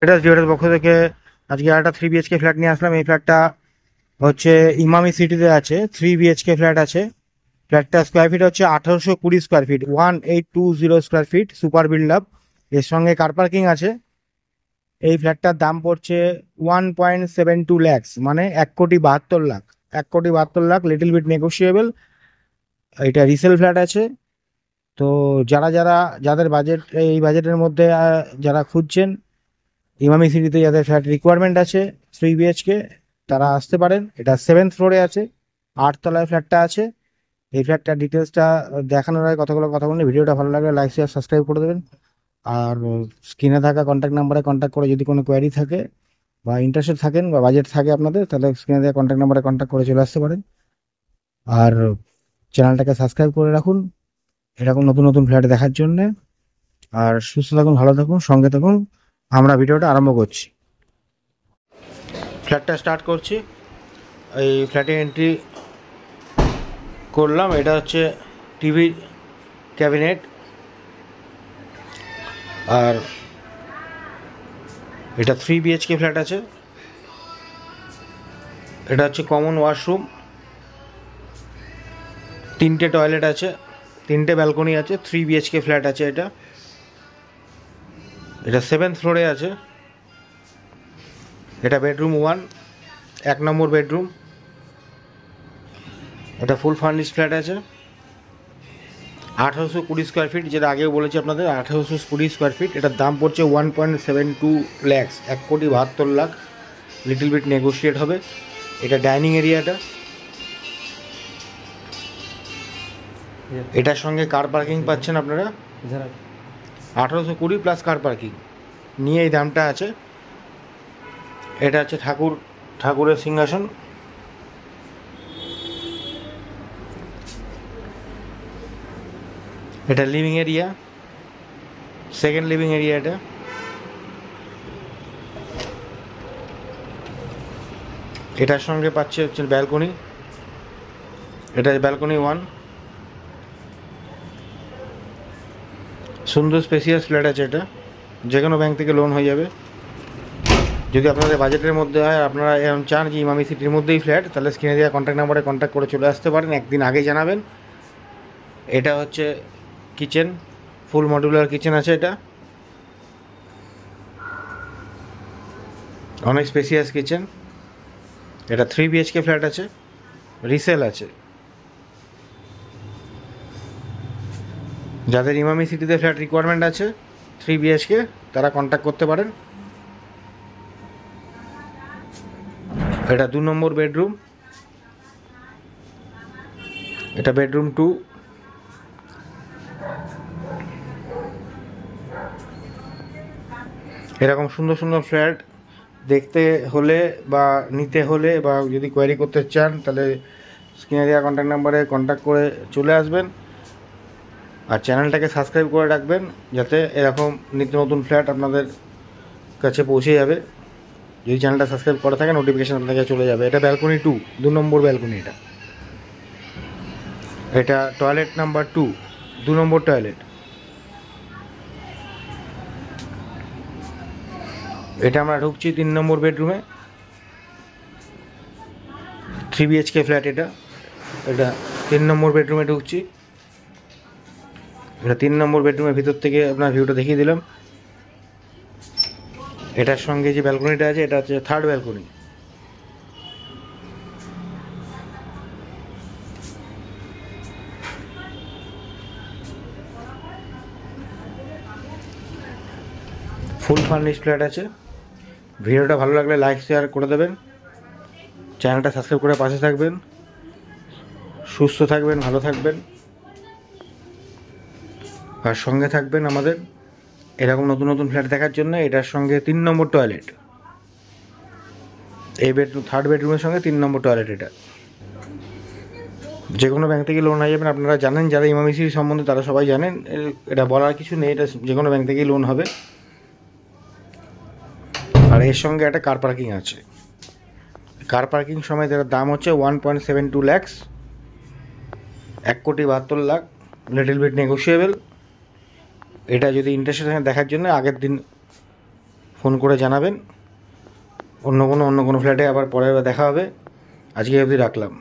এটা জিওটার পক্ষ থেকে আজকে একটা 3 BHK ফ্ল্যাট নিয়ে আসলাম। এই ফ্ল্যাটটা হচ্ছে ইমামি সিটিতে আছে। 3 BHK ফ্ল্যাট আছে। ফ্ল্যাটটা স্কোয়ার ফিট হচ্ছে 1820 square feet, 1820 square feet, super build up. এর সঙ্গে কার পার্কিং আছে। এই ফ্ল্যাটটার দাম পড়ছে 1.72 ল্যাক্স, মানে 1,72,00,000। 1,72,00,000, লিটল বিট নেগোসিয়েবল। এটা রিসেল ফ্ল্যাট আছে। তো যাদের বাজেট, এই বাজেটের মধ্যে যারা খুঁজছেন ইমামি সিটিতে, যাদের ফ্ল্যাট রিকোয়ারমেন্ট আছে 3 BHK, তারা আসতে পারেন। এটা 7th ফ্লোরে আছে, 8 তলায় ফ্ল্যাটটা আছে। এই ফ্ল্যাটটার ডিটেলসটা দেখানোর আগে কতগুলো কথা বলি। ভিডিওটা ভালো লাগলে লাইক শেয়ার সাবস্ক্রাইব করে দেবেন। আর স্ক্রিনে থাকা কন্ট্যাক্ট নাম্বারে কন্ট্যাক্ট করে যদি কোনো কোয়ারি থাকে বা ইন্টারেস্টেড থাকেন বা বাজেট থাকে আপনাদের, তাহলে স্ক্রিনে দেওয়া কন্ট্যাক্ট নাম্বারে কন্ট্যাক্ট করে চলে আসতে পারেন। আর চ্যানেলটাকে সাবস্ক্রাইব করে রাখুন এরকম নতুন নতুন ফ্ল্যাট দেখার জন্যে। আর সুস্থ থাকুন, ভালো থাকুন, সঙ্গে থাকুন। আমরা ভিডিওটা আরম্ভ করছি। ফ্ল্যাটটা স্টার্ট করছি। এই ফ্ল্যাটে এন্ট্রি করলাম। এটা হচ্ছে টিভি ক্যাবিনেট। আর এটা 3 BHK ফ্ল্যাট আছে। এটা হচ্ছে কমন ওয়াশরুম, 3টে টয়লেট আছে, 3টে ব্যালকনি আছে। 3 BHK ফ্ল্যাট আছে এটা। এটা 7th ফ্লোরে আছে। এটা বেডরুম 1, 1 নম্বর বেডরুম। এটা ফুল ফার্নিশ ফ্ল্যাট আছে। 1820 স্কোয়ার ফিট, যেটা আগেও বলেছি আপনাদের, 1820 স্কোয়ার ফিট। এটার দাম পড়ছে 1.72 ল্যাক্স, 1,72,00,000। লিটল বিট নেগোশিয়েট হবে। এটা ডাইনিং এরিয়াটা। এটার সঙ্গে কার পার্কিং পাচ্ছেন আপনারা 1820 প্লাস কার পার্কিং নিয়ে এই দামটা আছে। এটা হচ্ছে ঠাকুরের সিংহাসন। এটা living area, second living area এটা। এটার সঙ্গে পাচ্ছে হচ্ছে ব্যালকনি। এটা ব্যালকনি 1। সুন্দর স্পেসিয়াস ফ্ল্যাট আছে এটা। যে কোনো ব্যাংক থেকে লোন হয়ে যাবে যদি আপনাদের বাজেটের মধ্যে হয়। আপনারা এরকম চান যে ইমামি সিটির মধ্যেই ফ্ল্যাট, তাহলে স্ক্রিনে দেওয়া কন্ট্যাক্ট নাম্বারে কন্ট্যাক্ট করে চলে আসতে পারেন। একদিন আগে জানাবেন। এটা হচ্ছে কিচেন, ফুল মডুলার কিচেন আছে এটা। অনেক স্পেসিয়াস কিচেন। এটা 3 BHK ফ্ল্যাট আছে, রিসেল আছে। যাদের ইমামি সিটিতে ফ্ল্যাট রিকোয়ারমেন্ট আছে 3 BHK, তারা কন্ট্যাক্ট করতে পারেন। এটা 2 নম্বর বেডরুম। এটা বেডরুম 2। এরকম সুন্দর সুন্দর ফ্ল্যাট দেখতে হলে বা নিতে হলে বা যদি কোয়ারি করতে চান, তাহলে স্ক্রিনে দেওয়া কন্ট্যাক্ট নাম্বারে কন্ট্যাক্ট করে চলে আসবেন। আর চ্যানেলটাকে সাবস্ক্রাইব করে রাখবেন, যাতে এরকম নিত্য নতুন ফ্ল্যাট আপনাদের কাছে পৌঁছে যাবে। যদি চ্যানেলটা সাবস্ক্রাইব করা থাকে, নোটিফিকেশান আপনাকে চলে যাবে। এটা ব্যালকনি 2, 2 নম্বর ব্যালকনি এটা। এটা টয়লেট নাম্বার 2, 2 নম্বর টয়লেট। এটা আমরা ঢুকছি 3 নম্বর বেডরুমে। 3 BHK ফ্ল্যাট এটা। এটা 3 নম্বর বেডরুমে ঢুকছি। এটা 3 নম্বর বেডরুমের ভিতর থেকে আপনার ভিউটা দেখিয়ে দিলাম। এটার সঙ্গে যে ব্যালকনিটা আছে, এটা হচ্ছে 3rd ব্যালকনি। ফুল ফার্নিশ ফ্ল্যাট আছে। ভিডিওটা ভালো লাগলে লাইক শেয়ার করে দেবেন। চ্যানেলটা সাবস্ক্রাইব করে পাশে থাকবেন। সুস্থ থাকবেন, ভালো থাকবেন, আর সঙ্গে থাকবেন আমাদের এরকম নতুন নতুন ফ্ল্যাট দেখার জন্য। এটার সঙ্গে 3 নম্বর টয়লেট। এই বেডরুম 3rd বেডরুমের সঙ্গে 3 নম্বর টয়লেট। এটা যে কোনো ব্যাংক থেকে লোন হয়ে যাবেন। আপনারা জানেন, যারা ইমামি সিটি সম্বন্ধে তারা সবাই জানেন। এটা বলার কিছু নেই, এটা যে কোনো ব্যাংক থেকেই লোন হবে। আর এর সঙ্গে একটা কার পার্কিং আছে। কার পার্কিং সময় এটার দাম হচ্ছে 1.72 ল্যাক্স, 1,72,00,000। Little bit negotiable. এটা যদি ইন্টারেস্টেড থাকে দেখার জন্য আগের দিন ফোন করে জানাবেন। অন্য কোনো ফ্ল্যাটে আবার পরে দেখা হবে। আজকে অবধি রাখলাম।